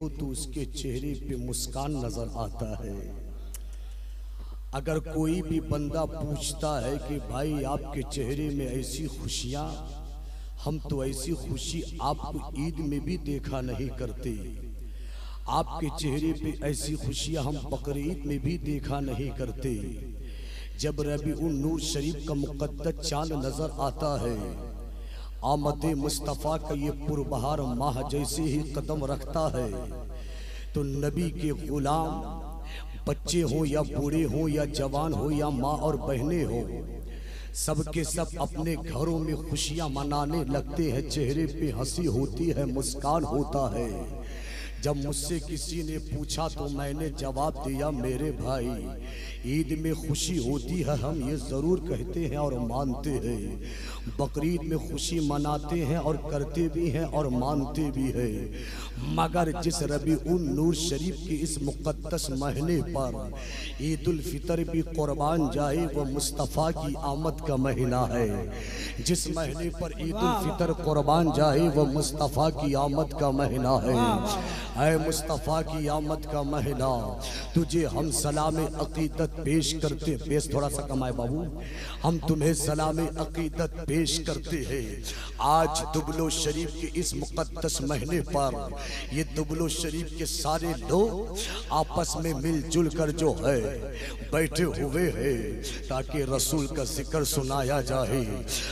तो उसके चेहरे पे मुस्कान नजर आता है। अगर कोई भी बंदा पूछता है कि भाई आपके चेहरे में ऐसी खुशियां, हम तो ऐसी खुशी आपको ईद में भी देखा नहीं करते। आपके चेहरे पे ऐसी खुशियां हम बकरीद में भी देखा नहीं करते। जब रबीउन नूर शरीफ का मुक़द्दस चांद नजर आता है, आमद मुस्तफ़ा का ये पुरबहार माह जैसे ही कदम रखता है तो नबी के गुलाम, बच्चे हो या बूढ़े हो या जवान हो या माँ और बहनें हो, सबके सब अपने घरों में खुशियां मनाने लगते हैं। चेहरे पे हंसी होती है, मुस्कान होता है। जब मुझसे किसी ने पूछा तो मैंने जवाब दिया, मेरे भाई ईद में खुशी होती है, हम ये ज़रूर कहते हैं और मानते हैं। बकरीद में खुशी मनाते हैं और करते भी हैं और मानते भी हैं। मगर जिस रबीउन नूर शरीफ के इस मुक़द्दस महीने पर ईद उल फितर भी कुर्बान जाए, वो मुस्तफ़ा की आमद का महीना है। जिस महीने पर ईद उल फितर कुर्बान जाए, वो मुस्तफ़ा की आमद का महीना है। ऐ मुस्तफ़ा की आमद का महीना, तुझे हम सलाम अकीदत पेश करते। पेश थोड़ा सा कमाए बाबू, हम तुम्हें सलाम अकीदत पेश करते हैं। आज दुबलो शरीफ के इस मुक़द्दस महीने पर ये दुबलो शरीफ के सारे लोग आपस में मिलजुल कर जो है बैठे हुए हैं ताकि रसूल का जिक्र सुनाया जाए।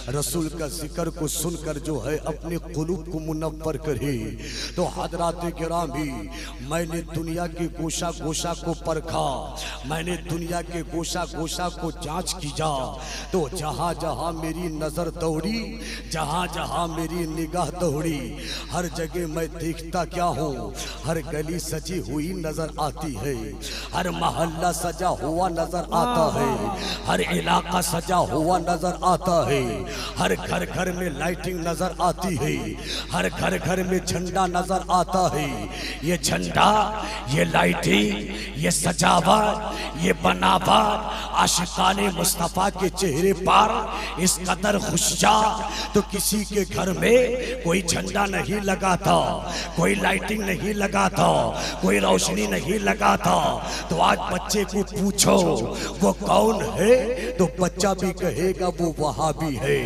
रसूल का जिक्र को सुनकर जो है अपने कुलूब को मुनव्वर करे। तो हज़रात गिरामी, मैंने दुनिया के गोशा गोशा को परखा, मैंने दुनिया के गोशा गोशा को जांच की जा, तो जहां जहां मेरी नजर दौड़ी, जहां जहां मेरी निगाह दौड़ी, हर जगह मैं देखता क्या हूँ, हर गली सजी हुई नजर आती है, हर मोहल्ला सजा हुआ नजर आता है, हर इलाका सजा हुआ नजर आता है, हर घर घर में लाइटिंग नजर आती है, हर घर घर में झंडा नजर आता है। ये झंडा, ये लाइटिंग, ये सजावट, ये बनावट आशिकाने मुस्तफ़ा के चेहरे पर इस कदर खुशियाँ तो किसी के घर में कोई झंडा नहीं लगा था, कोई लाइटिंग नहीं लगा था, कोई रोशनी नहीं लगा था। तो आज बच्चे को पूछो वो कौन है, तो बच्चा भी कहेगा वो वहाबी है,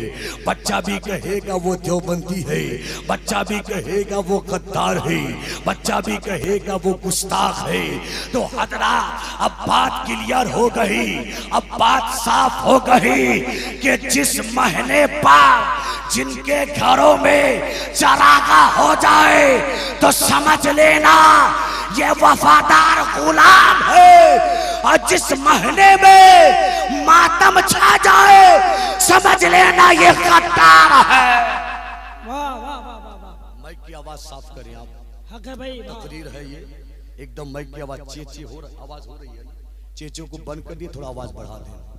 बच्चा भी कहेगा वो देवबंदी है, बच्चा भी कहेगा वो गद्दार है, बच्चा भी कहेगा वो गुस्ताख है। तो हजरा, अब बात क्लियर हो गई, अब बात साफ हो गई कि जिस महीने पर जिनके घरों में चरागा हो जाए तो समझ लेना ये वफादार गुलाम है, और जिस महीने में मातम छा जाए समझ लेना ये गद्दार है। वाह वाह वाह वाह, माइक की आवाज साफ करें आप, हक है भाई। तकरीर है ये, एकदम माइक की आवाज चेचे हो रही, आवाज हो रही है, चेचों को बंद कर दिए, थोड़ा आवाज बढ़ा दें।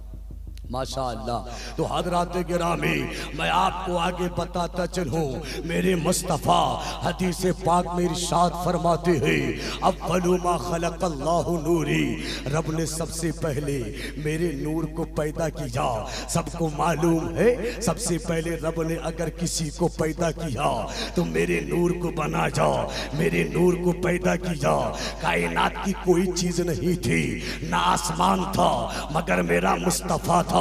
माशाअल्लाह। तो हज़रात गिरामी, मैं आपको आगे बताता चलूं, मेरे मुस्तफ़ा हदीस पाक में इरशाद फरमाते हैं, अव्वलु मा खलक़ल्लाहु नूरी, रब ने सबसे पहले मेरे नूर को पैदा किया। सबको मालूम है सबसे पहले रब ने अगर किसी को पैदा किया तो मेरे नूर को बना जा, मेरे नूर को पैदा किया। कायनात की कोई चीज नहीं थी, ना आसमान था मगर मेरा मुस्तफ़ा था,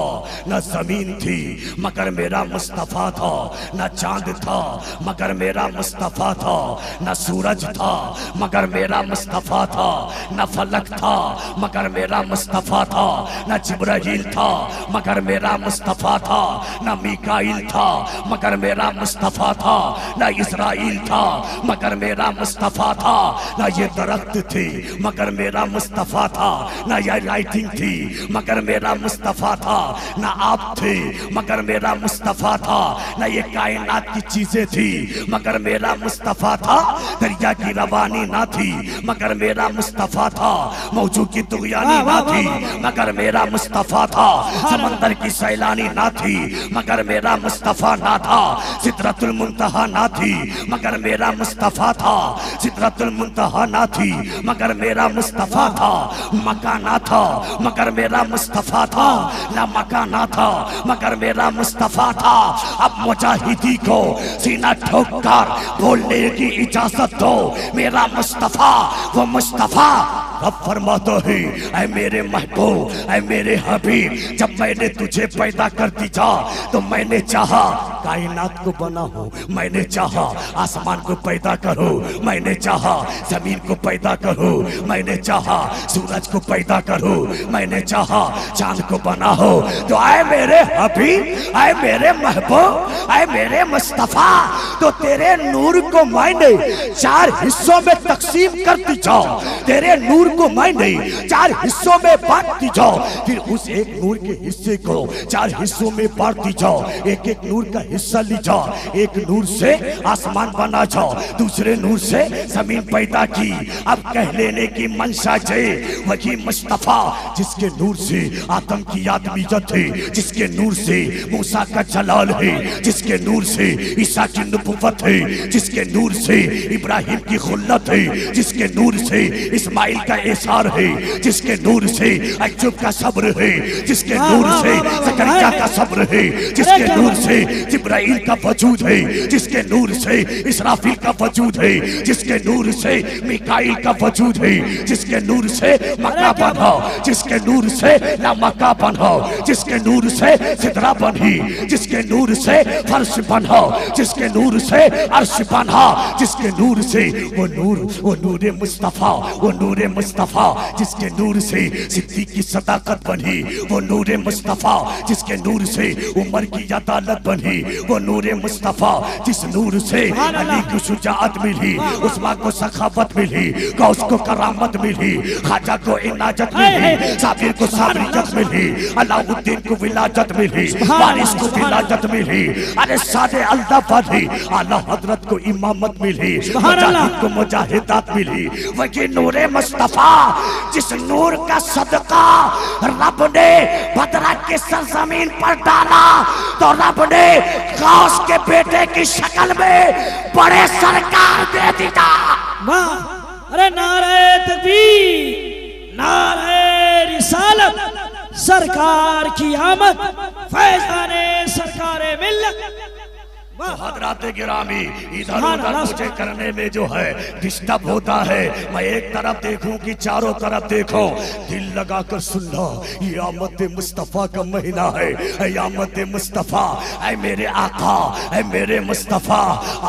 न जमीन थी मगर मेरा मुस्तफ़ा था, न चांद था मगर मेरा मुस्तफ़ा था, न सूरज था मगर मेरा मुस्तफ़ा था, न फलक था मगर मेरा मुस्तफ़ा था, न जिब्राईल था मगर मेरा मुस्तफ़ा था, न मीकाईल था मगर मेरा मुस्तफ़ा था, न इस्राईल था मगर मेरा मुस्तफ़ा था, न ये दरख्त थी मगर मेरा मुस्तफ़ा था, न ये लाइटिंग थी मगर मेरा मुस्तफ़ा था, न आप थे मगर मेरा मुस्तफ़ा था, न ये कायनात की चीजें थी मगर मेरा मुस्तफ़ा था, दरिया की रवानी ना थी मगर मेरा मुस्तफ़ा था, मौजू की दुनियानी ना थी मगर मेरा मुस्तफ़ा था, समंदर की सैलानी ना थी मगर मेरा मुस्तफ़ा ना था, सिदरतुल मुंतहा ना थी मगर मेरा मुस्तफ़ा था, सिदरतुल मुंतहा ना थी मगर मेरा मुस्तफ़ा था, मक्का ना था मगर मेरा मुस्तफ़ा था, ना मका ना था मगर मेरा मुस्तफा था। अब मुजाहिदी को सीना ठोक कर बोलने की इजाजत दो, मेरा मुस्तफा वो मुस्तफा। रब फरमाता है ऐ मेरे महबूब, ऐ मेरे हबीब, जब मैंने तुझे पैदा कर दिया तो मैंने चाहा कायनात को बनाऊं, मैंने चाहा आसमान को पैदा करूं, मैंने चाहा जमीन को पैदा करूं, मैंने चाहा सूरज को पैदा करूं, मैंने चाहा चांद को बनाओ। तो आए मेरे हबीब, आए मेरे महबूब, आए मेरे मुस्तफा, तो तेरे नूर को मैंने 4 हिस्सों में तकसीम कर दी जाओ, तेरे नूर को मैंने 4 हिस्सों में बांट दी जाओ, फिर उस एक नूर के हिस्से को 4 हिस्सों में बांट दी जाओ, एक एक नूर का हिस्सा ली जाओ, एक नूर से आसमान बना जाओ, दूसरे नूर से जमीन पैदा की। अब कह लेने की मंशा जे वही मुस्तफा जिसके नूर से आदम की आदमियत है, जिसके नूर से मूसा का जलाल है, जिसके नूर से ईसा की नबुव्वत है, जिसके नूर से इब्राहिम की खुल्लत है, जिसके नूर से इस्माइल का एसार है, जिसके नूर से अय्यूब का सब्र है, जिसके नूर से ज़करिया का सब्र है, जिसके नूर से जिब्राइल का वजूद है, जिसके नूर से इसराफील का वजूद है, जिसके नूर से मिकाईल का वजूद है, जिसके नूर से मक्का बना, जिसके नूर से लामक्का बना, जिसके नूर से सिदरा बनी, जिसके नूर से फर्श बना, जिसके नूर से अर्श बना, जिसके नूर से वो नूर मुस्तफा, वो नूर मुस्तफा, जिसके नूर से सिद्दीक की सदाकत बनी, वो नूर मुस्तफा, जिसके नूर से उमर की अदालत बनी, वो नूर मुस्तफा, जिस नूर से अली को शुजाअत मिली, उस्मान को सखावत मिली, गौस को करामत मिली, खाजा को इनाजत मिली, साबिर को साबरियत मिली, अलाउद्दीन को विलाजत मिली, वारिस को विलाजत मिली, अरे सादे अल्लाह बनी, आला हजरत को इमामत मिली, मुजाहिद को मुजाहिदात मिली। वही नूरे मुस्तफा जिस नूर का सदका रब ने बदरा के सरजमीन पर डाला, तो रब ने गौस के बेटे की शक्ल में बड़े सरकार दे दिया। अरे नारे तकबीर, नारे रिसालत, सरकार की आमद, फैजाने सरकारे मिल्लत। हजरात गिरामी, इधर उधर मुझे करने में जो है डिस्टर्ब होता है, मैं एक तरफ देखूं कि चारों तरफ देखूं, दिल लगाकर सुनना, ये आमद मुस्तफा का महीना है, आमद मुस्तफा, ऐ मेरे आका, ऐ मेरे मुस्तफा,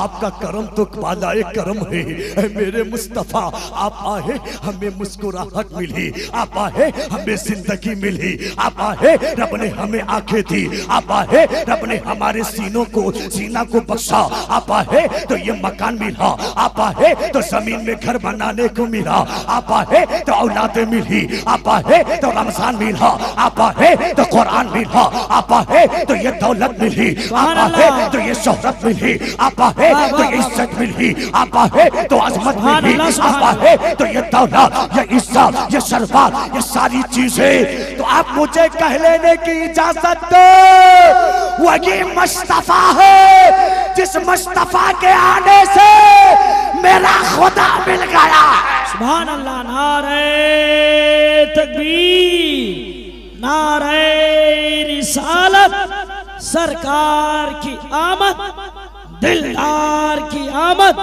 आपका करम तो बालाए करम है, ऐ मेरे मुस्तफा, आप आए हमें मुस्कुराहट मिली, आप आए हमें जिंदगी मिली, आप आए रब ने हमें आंखें दी, आप आए रब ने हमारे सीनों को को बख्शा, आप आए तो ये मकान मिला, आप आए तो जमीन में घर बनाने को मिला, आप आए तो औलादे मिली, आप आए तो रमजान मिला, आप आए तो कुरान मिला, आप आए तो ये दौलत मिली, आप आए तो ये शोहरत मिली, आप आए तो ये इज्जत मिली, आप आए तो अजमत मिली, आप आए तो ये दौलत, ये इज्जत, ये शरफत, ये सारी चीजें। तो आप मुझे कह लेने की इजाजत दो, वही मुस्तफा है जिस मुस्तफा के आने से मेरा खुदा मिल गया। सुभान अल्लाह, नारे तकबीर, नारे रिसालत, सरकार की आमद, दिलदार की आमद,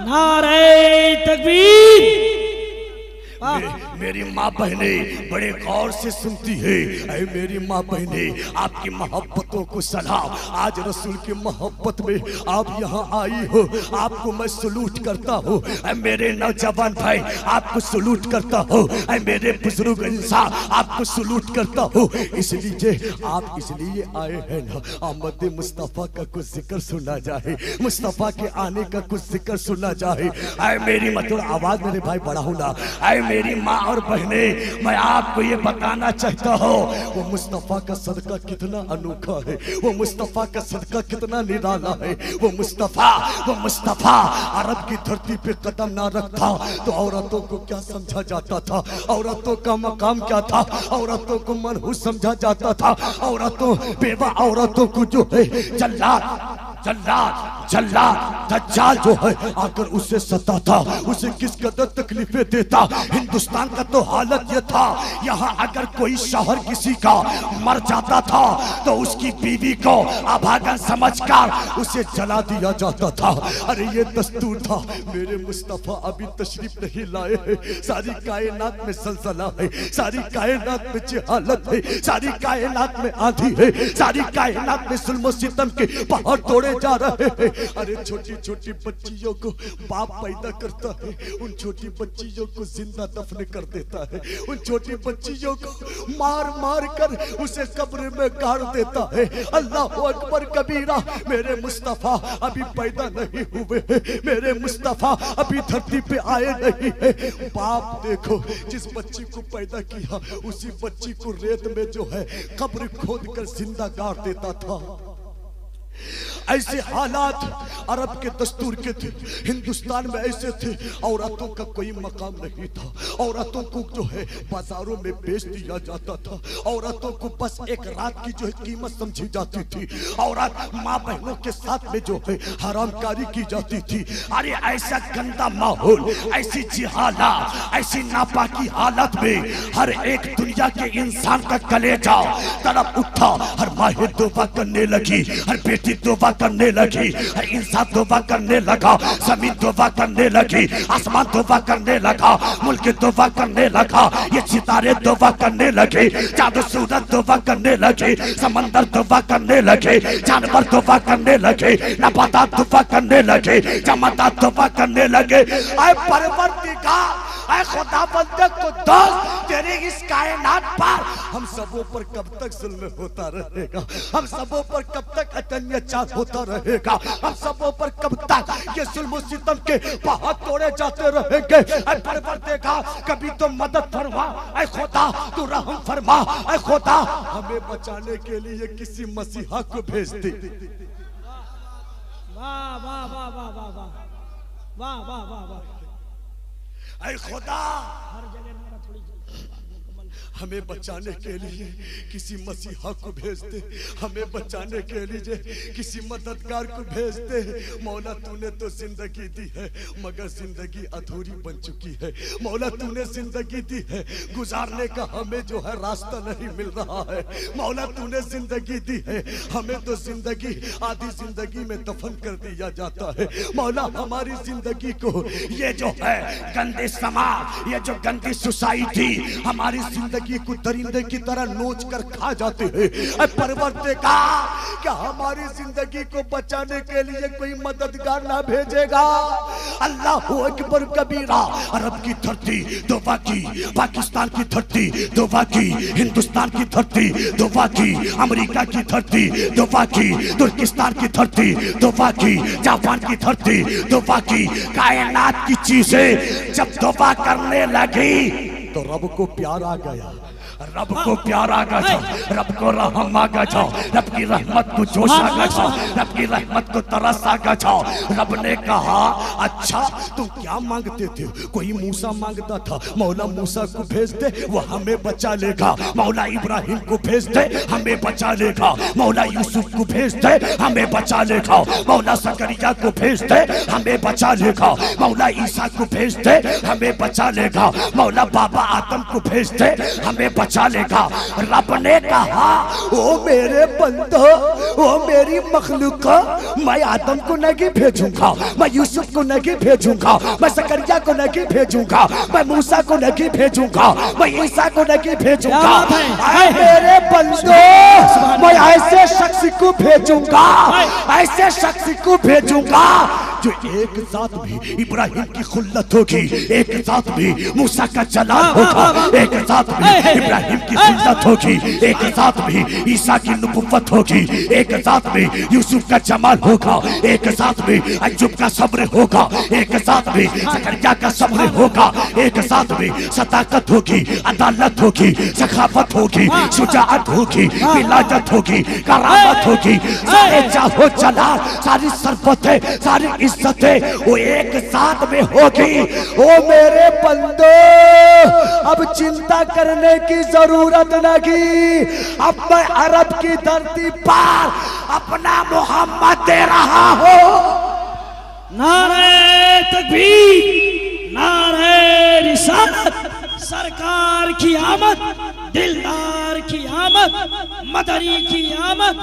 नारे तकबीर। मेरी माँ बहने बड़े गौर से सुनती है, ऐ मेरी माँ बहने, आपकी मोहब्बतों को सलाम। आज रसूल की मोहब्बत में आप यहाँ आई हो, आपको मैं सलूट करता हूँ। ऐ मेरे नौजवान भाई, आपको सलूट करता हूँ। ऐ मेरे बुजुर्ग इंसान, आपको सलूट करता हूँ। इसलिए आप इसलिए आए हैं ना, आमद मुस्तफ़ा का कुछ जिक्र सुना जाए, मुस्तफ़ा के आने का कुछ जिक्र सुना जाए। ऐ मेरी मतलब आवाज मेरे भाई बढ़ाओ ना। ऐ मेरी माँ और बहने, मैं आपको ये बताना चाहता हूँ, वो मुस्तफ़ा का सदका कितना अनोखा है, वो मुस्तफ़ा का सदका कितना निराला है। वो मुस्तफ़ा अरब की धरती पे कदम ना रखता तो औरतों को क्या समझा जाता था, औरतों का मकाम क्या था, औरतों को मनहूस समझा जाता था, औरतों बेवा औरतों को जो है जल्लाद जल्लाद दज्जाल जो है आकर उसे सताता, उसे किस कदर तकलीफें देता। हिंदुस्तान का तो हालत ये था, यहाँ अगर कोई शौहर किसी का मर जाता था तो उसकी बीवी को अभागन समझकर उसे जला दिया जाता था। अरे ये दस्तूर था। मेरे मुस्तफा अभी तशरीफ नहीं लाए हैं, सारी कायनात में सलसला है, सारी कायनात में जहालत है, सारी कायनात में आंधी है, सारी कायनात में जुल्म सितम के पहाड़ तोड़े जा रहे हैं। अरे छोटी छोटी बच्चियों को बाप पैदा करता है, उन छोटी बच्चियों को जिंदा दफन कर देता है, उन छोटी बच्चियों को मार मार कर उसे कब्र में गाड़ देता है। अल्लाह अकबर कबीरा। मेरे मुस्तफा अभी पैदा नहीं हुए हैं, मेरे मुस्तफा अभी धरती पे आए नहीं है। बाप देखो, जिस बच्ची को पैदा किया उसी बच्ची को रेत में जो है कब्र खोद कर जिंदा गाड़ देता था। ऐसे हालात अरब के दस्तूर के थे, हिंदुस्तान में ऐसे थे। औरतों का कोई मकाम नहीं था, औरतों को जो है बाजारों में बेच दिया जाता था, औरतों को बस एक रात की जो है कीमत समझी जाती थी, औरत माँ बहनों के साथ में जो है हरामकारी की जाती थी। अरे ऐसा गंदा माहौल, ऐसी जिहालत, ऐसी नापाकी हालत में हर एक दुनिया के इंसान का कलेजा तड़प उठा। हर माँ तौबा करने लगी, हर बेटी तौबा करने लगी, हर इंसान तौबा करने लगा, जमीन तौबा करने लगी, आसमान तौबा करने लगा, मुल्क तौबा करने लगा, ये सितारे तौबा करने लगे, चाँद सूरज तौबा करने लगे, समंदर तौबा करने लगे, जानवर तौबा करने लगे, नबातात तौबा करने लगे, जमादात तौबा करने लगे। ऐ परवरदिगार, ऐ खुदा बंदे को दोस्त, तेरे इस कायनात पर हम सबों पर कब तक जुल्म होता रहेगा, हम सबों पर कब तक अत्याचार होता रहेगा, हम सबों पर कब तक ये जुल्म सितम के पहाड़ तोड़े जाते रहेंगे। ऐ परवरदिगार कभी तो मदद फरमा, ऐ खुदा तू रहम फरमा, ऐ खुदा हमें बचाने के लिए किसी मसीहा को भेज दे। वाह वाह वाह वाह वाह वाह वाह वाह वाह वाह। ऐ खुदा हर जगह नारा थोड़ी हमें बचाने के लिए किसी मसीहा को भेज दे, हमें बचाने के लिए किसी मददगार को भेज दे। मौला तूने तो जिंदगी दी है मगर जिंदगी अधूरी बन चुकी है। मौला तूने जिंदगी दी है, गुजारने का हमें जो है रास्ता नहीं मिल रहा है। मौला तूने जिंदगी दी है, हमें तो जिंदगी आधी जिंदगी में दफन कर दिया जाता है। मौला हमारी जिंदगी को ये जो है गंदे समाज, ये जो गंदी सोसाइटी हमारी जिंदगी को दरिंदे की तरह नोच कर खा जाते हैं। परवरदिगार क्या हमारी जिंदगी को बचाने के लिए कोई मददगार ना भेजेगा? अल्लाह अकबर कबीरा। अरब की धरती तौबा की, पाकिस्तान की धरती तौबा की, हिंदुस्तान की धरती तौबा की, अमेरिका की धरती तौबा की, तुर्किस्तान की धरती तौबा की, जापान की धरती तौबा की। कायनात की चीजें जब तौबा करने लगी तो रब को प्यार आ गया, रब को प्यार आ गया, रब को रहम आ गया, रब की रहमत को जोश आ गया, रब की रहमत को तरस आ गया। रब ने कहा अच्छा तुम क्या मांगते थे? कोई मूसा मांगता था, मौला मूसा को भेज दे वो हमें बचा लेगा। मौला इब्राहिम को भेज दे हमें बचा लेगा। मौला यूसुफ को भेज दे हमें बचा लेगा। मौला सकरिया को भेज दे हमें बचा लेगा। मौला ईसा को भेज दे हमें बचा लेगा। मौला बाबा आदम को भेज दे हमें बचा लेगा। रब ने कहा ओ मेरे बंदो, ओ मेरी मखलूक, मैं आदम को नहीं भेजूंगा, मैं यूसुफ को नहीं भेजूंगा, मैं सकरिया को नहीं भेजूंगा, मैं मूसा को नहीं भेजूंगा, मैं ईसा को नहीं भेजूंगा। ऐ मेरे बंदो, मैं ऐसे शख्स को भेजूंगा, ऐसे शख्स को भेजूंगा जो एक साथ भी इब्राहिम की खुल्लत होगी, एक साथ भी मूसा का जलाल होगा, एक साथ भी इब्राहिम की खुल्लत होगी, एक साथ भी ईसा की नबुव्वत होगी, एक साथ भी यूसुफ का जमाल होगा, एक साथ भी अय्यूब का सब्र होगा, एक साथ भी सकरिया का सब्र होगा, एक साथ भी सदाकत होगी, अदालत होगी, सखावत होगी, शुजाअत होगी, विलायत होगी, करामत होगी। सारे चाहो जलाल, सारी सरबतें, सारी इज्जतें वो एक साथ में होगी। ओ मेरे बंदो, अब चिंता करने की जरूरत नहीं। अब मैं अरब की धरती पर अपना मोहम्मद दे रहा हूं। नारे तकबीर, नारे रिसालत, सरकार की आमद, दिलदार की आमद, मदनी की आमद,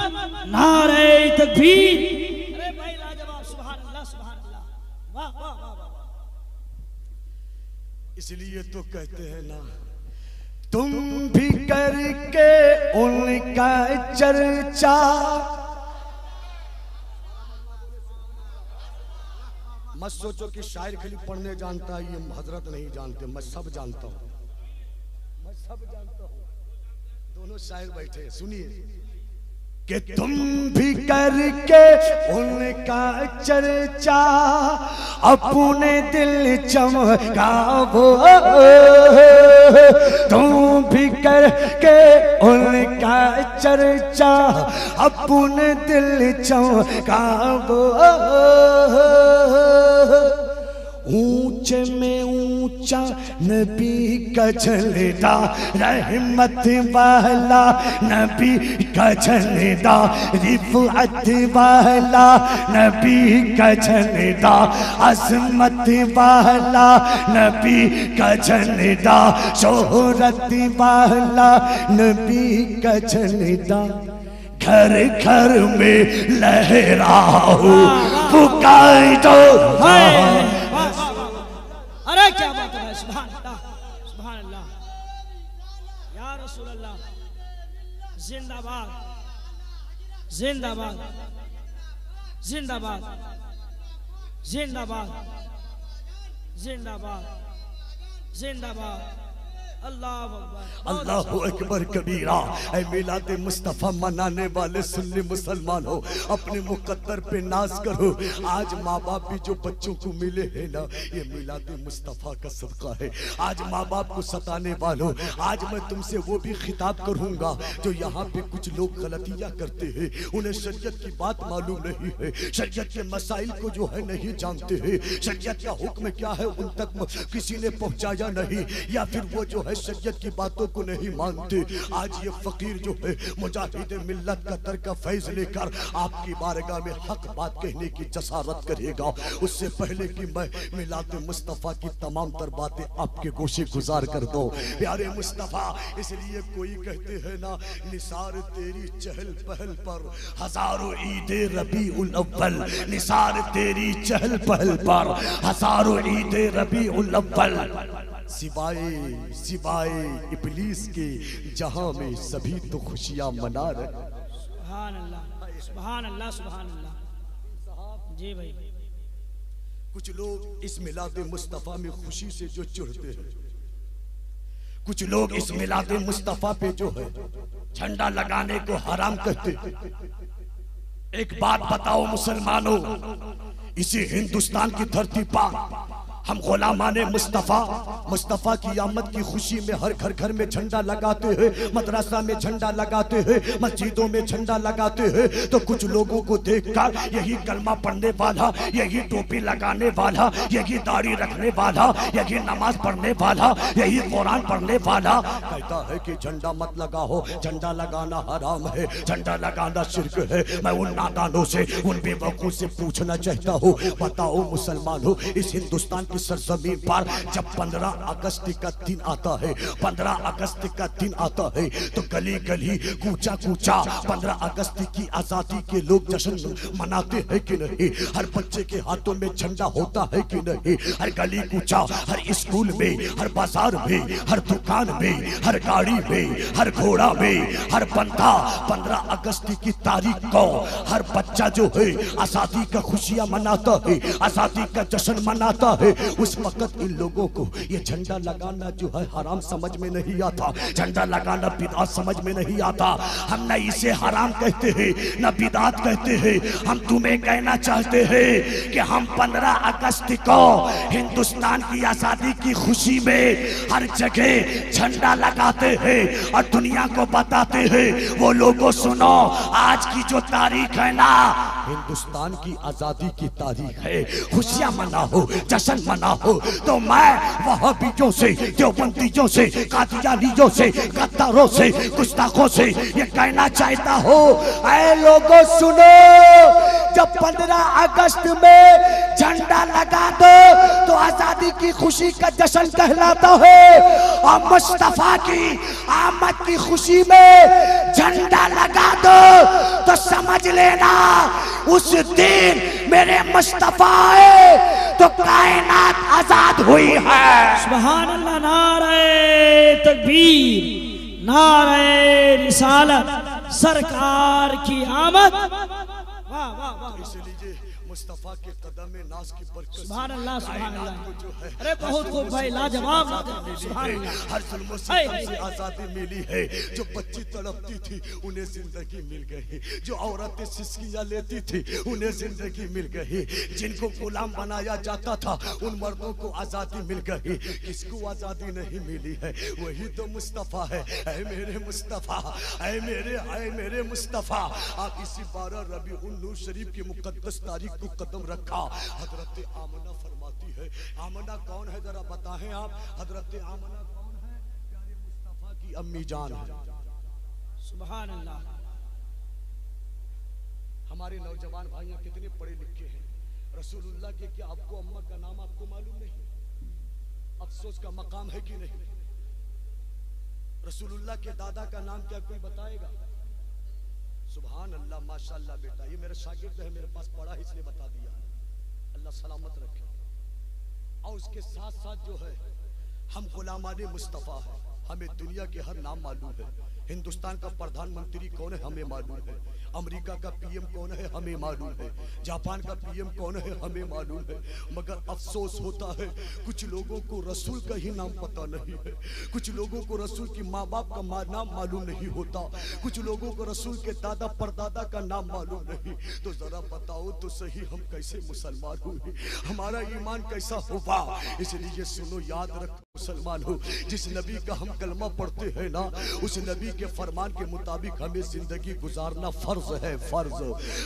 नारे तकबीर। अरे भाई लाजवाब, सुभान अल्लाह, सुभान अल्लाह, वाह वाह वाह वाह। इसलिए तो कहते हैं ना, तुम भी करके उनका चर्चा। मत सोचो कि शायर खाली पढ़ने जानता है, ये हजरत नहीं जानते। मैं सब जानता हूँ, मैं सब जानता हूँ। दोनों शायर बैठे हैं, सुनिए कि तुम भी करके उनका चर्चा अपने दिल चमकावो। तुम भी करके उनका चर्चा अपने दिल चमकावो। ऊंचे में ऊंचा नबी का झंडा, रहमत वाला नबी का झंडा, रिफअत वाला नबी का झंडा, अज़मत वाला नबी का झंडा, शोहरत वाला नबी का झंडा। घर घर में लहरा हो पुकार दो। अरे क्या बात है, सुभान अल्लाह, सुभान अल्लाह, या रसूल अल्लाह, जिंदाबाद, जिंदाबाद, जिंदाबाद, जिंदाबाद, जिंदाबाद, जिंदाबाद, अल्लाह अल्लाहु अकबर कबीरा। ऐ मिलाद मुस्तफ़ा मनाने वाले सुन्नी मुसलमान हो, अपने मुकद्दर पे नाज करो। आज माँ बाप भी जो बच्चों को मिले हैं ना, ये मिलाद मुस्तफ़ा का सदका है। आज माँ बाप को सताने वालों, आज मैं तुमसे वो भी खिताब करूंगा जो यहाँ पे कुछ लोग गलतियाँ करते हैं। उन्हें शरीयत की बात मालूम नहीं है, शरीयत के मसाइल को जो है नहीं जानते हैं, शरीयत का हुक्म क्या है उन तक किसी ने पहुँचाया नहीं, या फिर वो जो है शरीयत की बातों को नहीं मानते। आज ये फकीर जो है मुजाहिद मिल्लत का दर का फैज लेकर आपकी बारगाह में हक बात कहने की जसारत करेगा। उससे पहले कि मैं मिलाद मुस्तफ़ा की तमाम तर बातें आपके गोशे गुजार कर दो। प्यारे मुस्तफ़ा, इसलिए कोई कहते हैं ना, निसार तेरी चहल पहल पर हजारों ईदे रबीउल अव्वल, निसार तेरी चहल पहल पर हजारों ईदे रबीउल अव्वल, सिवाए सिवाए इब्लीस के जहां में सभी तो खुशियां मना रहे। सुभान अल्लाह, सुभान अल्लाह, सुभान अल्लाह। जी भाई, कुछ लोग इस मिलाद मुस्तफ़ा में खुशी से जो चिढ़ते हैं, कुछ लोग इस मिलाद मुस्तफ़ा पे जो है झंडा लगाने को हराम कहते। एक बात बताओ मुसलमानों, इसी हिंदुस्तान की धरती पर हम गुलामाने मुस्तफ़ा की आमद की खुशी में हर घर घर में झंडा लगाते हैं, मदरसा में झंडा लगाते हैं, मस्जिदों में झंडा लगाते हैं। तो कुछ लोगों को देखकर यही कलमा पढ़ने वाला, यही टोपी लगाने वाला, यही दाढ़ी रखने वाला, यही नमाज पढ़ने वाला, यही कुरान पढ़ने वाला कहता है कि झंडा मत लगाओ, झंडा लगाना हराम है, झंडा लगाना शिर्क है। मैं उन नादानों से, उन बेवकूफ से पूछना चाहता हूँ, बताओ मुसलमानों, इस हिंदुस्तान सरजमीन पर जब 15 अगस्त का दिन आता है, 15 अगस्त का दिन आता है, तो गली गली कूचा कूचा 15 अगस्त की आजादी के लोग जश्न मनाते हैं कि नहीं? हर बच्चे के हाथों में झंडा होता है कि नहीं? हर गली कूचा, हर स्कूल में, हर बाजार में, हर दुकान में, हर गाड़ी में, हर घोड़ा में, हर बंदा 15 अगस्त की तारीख को हर बच्चा जो है आजादी का खुशियां मनाता है, आजादी का जश्न मनाता है। उस वक्त इन लोगों को ये झंडा लगाना जो है हराम समझ में नहीं आता, झंडा लगाना बिदअत समझ में नहीं आता। हम न इसे हराम कहते हैं न बिदअत कहते हैं। हम तुम्हें कहना चाहते हैं कि हम 15 अगस्त को हिंदुस्तान की आजादी की खुशी में हर जगह झंडा लगाते हैं और दुनिया को बताते हैं, वो लोगों सुनो, आज की जो तारीख है ना, हिंदुस्तान की आजादी की तारीख है, खुशियां मनाओ, जश्न बना हो तो मैं वहाबियों से, देवबंदियों से, कादियानियों से, गद्दारों से, गुस्ताखों से ये कहना चाहता हूँ, ऐ लोगों सुनो, जब 15 अगस्त में झंडा लगा दो तो आजादी की खुशी का जश्न कहलाता है, और मुस्तफा की आमद की खुशी में झंडा लगा दो तो समझ लेना उस दिन मेरे मुस्तफा है तो कायनात आजाद हुई है। सुभान अल्लाह, नारे तकबीर, नारे रिसालत, सरकार की आमद। वाह वाह वाह, इसे लीजिए मुस्तफा के कदम में नाज की बरकत। सुभान अल्लाह, सुभान अल्लाह। अरे बहुत खूब भाई, लाजवाब, सुभान अल्लाह। हर जुल्म से आजादी मिली है, जो बच्ची तड़पती थी उन्हें जिंदगी मिल गई, जो औरतें सिसकियां लेती थी उन्हें जिंदगी मिल गई, जिनको गुलाम बनाया जाता था उन मर्दों को आजादी मिल गई। किसको आजादी नहीं मिली है? वही तो मुस्तफा है। ऐ मेरे मुस्तफा, ऐ मेरे मुस्तफा। आप इसी 12 रबीउल शरीफ की मुकद्दस तारीख को कदम रखा। हजरत आमना फरमाती है, आमना कौन है जरा बताएं आप? हजरत आमना कौन है? प्यारे मुस्तफा की अम्मी जान है। सुभान अल्लाह। हमारे नौजवान भाइयों कितने पढ़े लिखे हैं, रसूलुल्लाह के क्या आपको अम्मा का नाम आपको मालूम नहीं? अफसोस का मकाम है कि नहीं? रसूलुल्लाह के दादा का नाम क्या कोई बताएगा? सुभान अल्लाह, माशाअल्लाह बेटा, ये मेरे शागिर्द है, मेरे पास पढ़ा इसलिए बता दिया। अल्लाह सलामत रखे। और उसके साथ साथ जो है हम गुलामाने मुस्तफ़ा है, हमें दुनिया के हर नाम मालूम है। हिंदुस्तान का प्रधानमंत्री कौन है हमें मालूम है, अमेरिका का पीएम कौन है हमें मालूम है, जापान का पीएम कौन है हमें मालूम है। मगर अफसोस होता है कुछ लोगों को रसूल का ही नाम पता नहीं है, कुछ लोगों को रसूल की माँ बाप का नाम मालूम नहीं होता, कुछ लोगों को रसूल के दादा परदादा का नाम मालूम नहीं। तो जरा बताओ तो सही, हम कैसे मुसलमान हुए? हमारा ईमान कैसा होगा? इसलिए सुनो, याद रख मुसलमान हो, जिस नबी का हम कलमा पढ़ते हैं ना, उस नबी के फरमान के मुताबिक हमें जिंदगी गुजारना फर्ज है, फर्ज।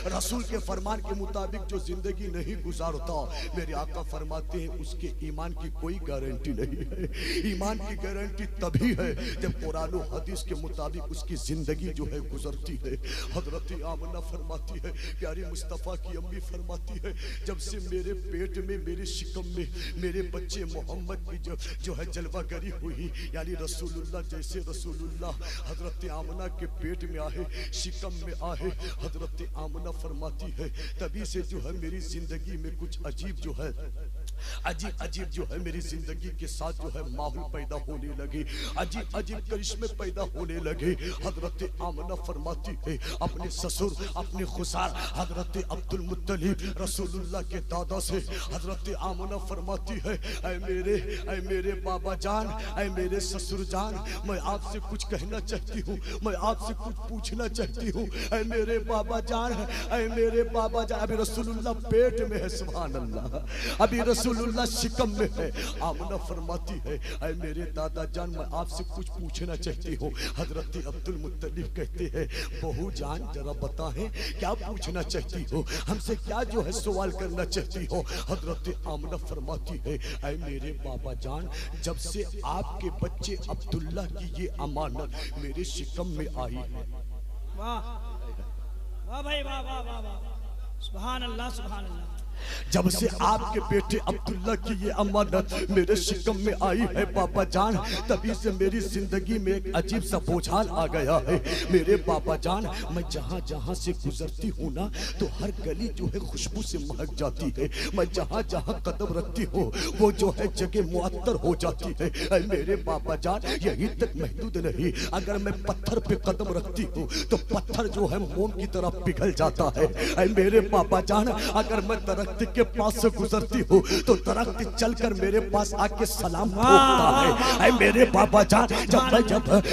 रसूल के फरमान के मुताबिक जो जिंदगी नहीं गुजारता, मेरे आका फरमाते हैं उसके ईमान की कोई गारंटी नहीं है। ईमान की गारंटी तभी है जब कुरान और हदीस के मुताबिक उसकी जिंदगी जो है गुजरती है। हजरत आमना फरमाती है, प्यारी मुस्तफ़ा की अम्मी फरमाती है, जब से मेरे पेट में, मेरे शिकम में मेरे बच्चे मोहम्मद की जो है जलवागरी हुई, यानी रसूलुल्लाह जैसे रसूलुल्लाह हजरत आमना के पेट में आए, शिकम में आए, हजरत आमना फरमाती है तभी से जो है मेरी जिंदगी में कुछ अजीब जो है अजीब जो है मेरी जिंदगी के साथ जो है माहौल पैदा होने लगे, अजीब करिश्मे पैदा होने लगे। हजरत आमना फरमाती है अपने ससुर, अपने खुसार हजरत अब्दुल मुत्तलिब रसूलुल्लाह के दादा से, हजरत आमना फरमाती है, ऐ मेरे बाबा जान, ऐ मेरे ससुर जान, मैं आपसे कुछ कहना चाहती हूँ, मैं आपसे कुछ पूछना चाहती हूँ। ऐ मेरे बाबा जान, ऐ मेरे बाबा जान, अभी रसूलुल्लाह पेट में है, सुभान अल्लाह, अभी रसूलुल्लाह शिकम में है। आमना फरमाती है, ऐ मेरे दादा जान, मैं आपसे कुछ पूछना चाहती हूँ। हजरत अब्दुल मुत्तलिब कहते हैं, बहू जान जरा बताएं क्या पूछना चाहती हो, हमसे क्या जो है सवाल करना चाहती हो। हजरत आमना फरमाती है, ऐ मेरे बाबा जान, जब से आपके बच्चे अब्दुल्ला की ये अमानत मेरे शिकम में आई है। वाह वाह भाई, वाह वाह वाह वाह, सुभान अल्लाह, सुभान अल्लाह। जब से आपके बेटे अब्दुल्ला की ये अमानत मेरे शिकम में आई है बाबा जान, तभी से मेरी जिंदगी में एक अजीब सा बोझाल आ गया है। मेरे बाबा जान, मैं जहाँ जहाँ से गुजरती हूँ ना, तो हर गली जो है खुशबू से महक जाती है। मैं जहाँ जहाँ कदम रखती हूँ वो जो है जगह मुअत्तर हो जाती है। मेरे बाबा जान, यही तक महदूद नहीं, अगर मैं पत्थर पे कदम रखती हूँ तो पत्थर जो है मोम की तरह पिघल जाता है। मेरे बाबा जान, अगर मैं दरख्त के पास से गुजरती हूँ तो दरख्त चलकर मेरे पास आके सलाम ठोकता है। ऐ मेरे बाबा जान,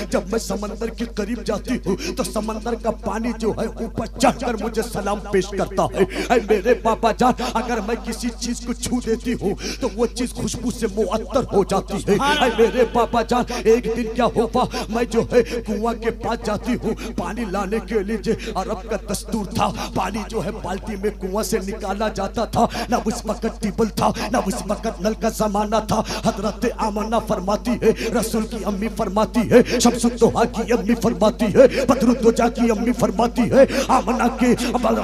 जब मैं समंदर के करीब जाती हूँ तो समंदर का पानी जो है ऊपर चढ़कर मुझे सलाम पेश करता है। ऐ मेरे बाबा जान, अगर मैं किसी चीज को छू देती हूँ तो वो चीज खुशबू से मुअत्तर हो जाती है। ऐ मेरे बाबा जान, एक दिन क्या हुआ, मैं जो है कुआं के पास जाती हूँ पानी लाने के लिए। अरब का दस्तूर था, पानी जो है बाल्टी में कुआं से निकाला जाता लगता था, ना उस वक्त टेबल था, ना उस वक्त नल का जमाना था। हजरत आमना फरमाती है, रसूल की अम्मी फरमाती है, शम्सुद्दोहा की अम्मी फरमाती है, बदरुद्दोजा की अम्मी फरमाती है, आमना के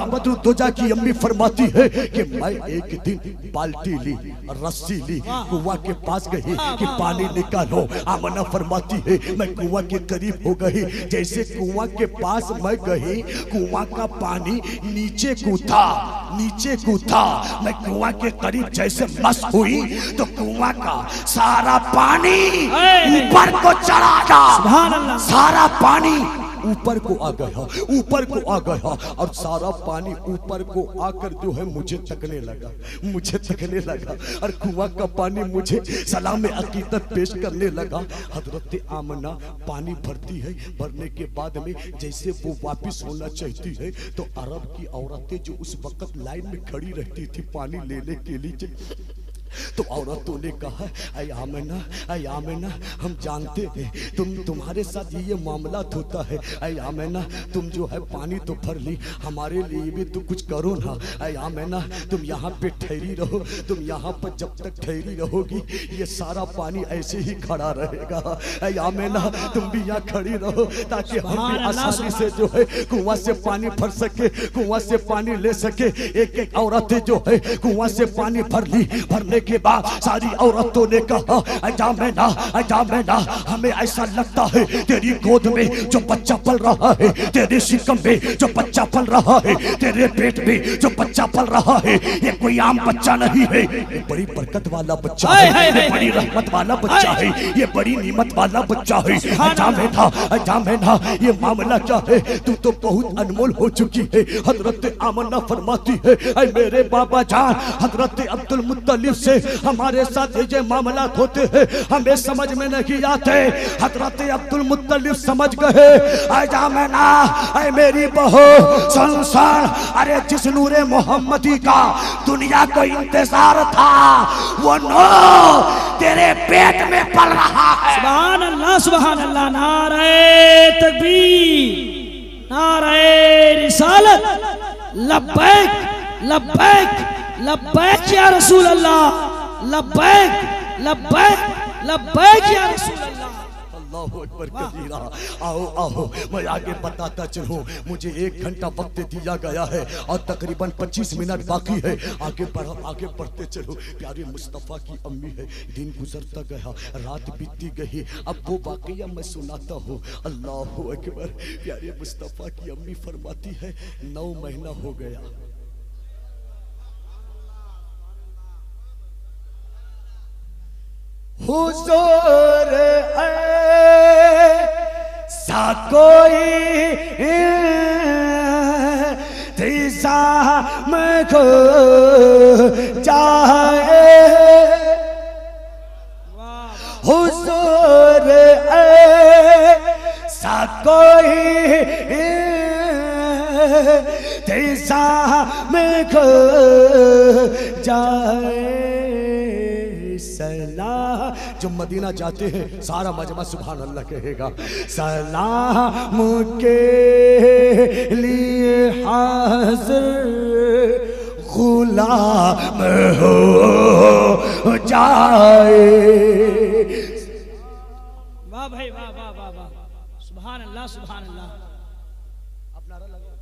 बदरुद्दोजा की अम्मी फरमाती है कि मैं एक दिन बाल्टी ली, रस्सी ली, कुआं के पास गई कि पानी निकालो। आमना फरमाती है मैं कुआं के करीब हो गई, जैसे कुआं के पास मैं गई, कुआं का पानी नीचे कूदा, नीचे कूदा। मैं कुआं के करीब जैसे मस हुई तो कुआं का सारा पानी ऊपर को चढ़ा गया, सारा पानी ऊपर को आ गया, ऊपर को आ गया और सारा पानी ऊपर को आकर जो है मुझे तकने लगा, मुझे तकने लगा और कुआं का पानी मुझे सलाम अकीदत पेश करने लगा। हजरत आमना पानी भरती है, भरने के बाद में जैसे वो वापिस होना चाहती है तो अरब की औरतें जो उस वक्त लाइन में खड़ी रहती थी पानी लेने के लिए, तो औरतों ने कहा ऐ आमना हम जानते हैं तुम्हारे साथ ये मामला होता है। ऐ आमना तुम जो है पानी तो भर ली, हमारे लिए भी तो कुछ करो ना। ऐ आमना तुम यहाँ पे ठहरी रहो, तुम यहाँ पर जब तक ठहरी रहोगी ये सारा पानी ऐसे ही खड़ा रहेगा। ऐ आमना तुम भी यहाँ खड़ी रहो ताकि हम भी आसानी से जो है कुआं से पानी भर सके, कुआं से पानी ले सके। एक एक औरतें जो है कुआं से पानी भर ली, भरने के बाद सारी औरतों ने कहा अजामेना हमें ऐसा लगता है तेरी गोद में जो बच्चा पल रहा है, तेरे शिकम में जो बच्चा पल रहा है, तेरे पेट में जो बच्चा पल रहा है, ये कोई आम बच्चा नहीं है, ये बड़ी बरकत वाला बच्चा है, ये बड़ी रहमत वाला बच्चा है, ये बड़ी निमत वाला बच्चा है। अजामेना ये मामला क्या है, तू तो बहुत अनमोल हो चुकी है। हजरत आमना फरमाती है ऐ मेरे बाबा जान, हजरत अब्दुल मुत्तलिब से हमारे साथ ये मामला होते हैं, हमें समझ में नहीं आते। हजरत अब्दुल मुत्तलिब समझ गए, आजामेना ऐ मेरी बहू सुन, अरे जिस नूरे मोहम्मदी का दुनिया को इंतजार था वो नूर तेरे पेट में पल रहा है। सुभान अल्लाह, सुभान अल्लाह। नारे तकबीर, नारे रिसालत, लब्बैक लब्बैक लब्बैक या रसूल अल्लाह, लब्बैक लब्बैक लब्बैक या रसूल अल्लाह। अल्लाहु अकबर कबीरा। आओ आओ मैं आगे बताता चलूं, मुझे 1 घंटा वक्त दिया गया है और तकरीबन 25 मिनट बाकी है। आगे बढ़ते चलो। प्यारे मुस्तफ़ा की अम्मी है, दिन गुजरता गया, रात बीतती गई, अब वो वाकया मैं सुनाता हूँ। अल्लाहु अकबर। प्यारे मुस्तफ़ा की अम्मी फरमाती है 9 महीना हो गया, हुजूर ऐसा कोई इंतज़ाम को जाए, हुजूर ऐसा कोई इंतज़ाम को जाए। सलाम जो मदीना जाते हैं सारा मजमा सुभान अल्लाह कहेगा। सलाम के लिए हाज़िर गुलाम हो जाए। वाह भाई वाह वाह वाह वाह, सुभान अल्लाह सुभान अल्लाह। आप नारा लगाओ,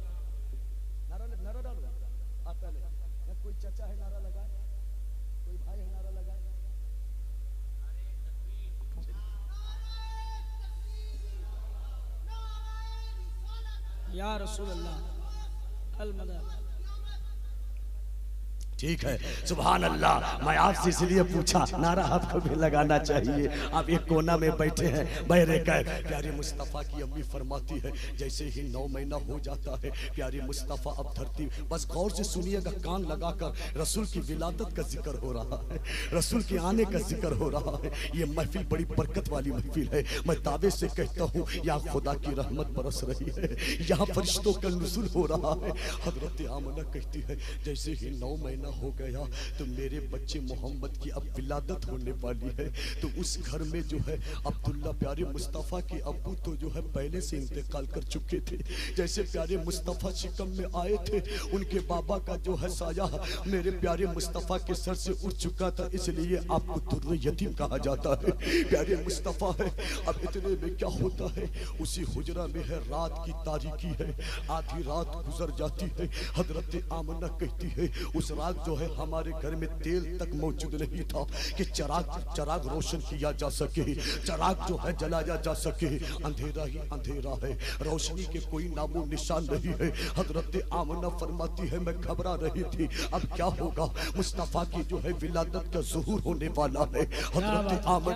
नारा डालो, आप पहले कोई चाचा है नारा लगाए, कोई भाई है नारा लगाए। या रसूल अल्लाह अल मदद। ठीक है, सुभान अल्लाह। मैं आपसे इसलिए पूछा, नारा आपको भी लगाना चाहिए। आप एक कोना में बैठे हैं बहरे कैफ। प्यारे मुस्तफ़ा की अम्मी फरमाती है जैसे ही 9 महीना हो जाता है, प्यारे मुस्तफ़ा अब धरती, बस गौर से सुनिएगा, कान लगाकर, रसूल की विलादत का जिक्र हो रहा है, रसूल के आने का जिक्र हो रहा है। ये महफिल बड़ी बरकत वाली महफिल है। मैं दावे से कहता हूँ यहाँ खुदा की रहमत बरस रही है, यहाँ फरिश्तों का नुज़ूल हो रहा है। हजरत आमना कहती है जैसे ही 9 महीना हो गया तो मेरे बच्चे मोहम्मद की अब विलादत होने वाली है। तो उस घर में जो है अब्दुल्ला प्यारे मुस्तफ़ा के अब्बू तो जो है पहले से इंतकाल कर चुके थे। जैसे प्यारे मुस्तफ़ा शिकम में आए थे, उनके बाबा का जो है साया मेरे प्यारे मुस्तफ़ा के सर से उठ चुका था, इसलिए आपको दुर्र यतीम कहा जाता है। प्यारे मुस्तफ़ा है। अब इतने में क्या होता है, उसी हुजरा में है रात की तारीकी है, आधी रात गुजर जाती है। हजरत आमना कहती है उस रात जो है हमारे घर में तेल तक मौजूद नहीं था कि चराग रोशन किया जा सके, चराग जो है जलाया जा सके। अंधेरा ही अंधेरा है, रोशनी के कोई नामो निशान नहीं है। हजरत आमना फरमाती है मैं घबरा रही थी, अब क्या होगा। मुस्तफ़ा की जो है विलादत का ज़ुहूर होने वाला है। हजरत आमना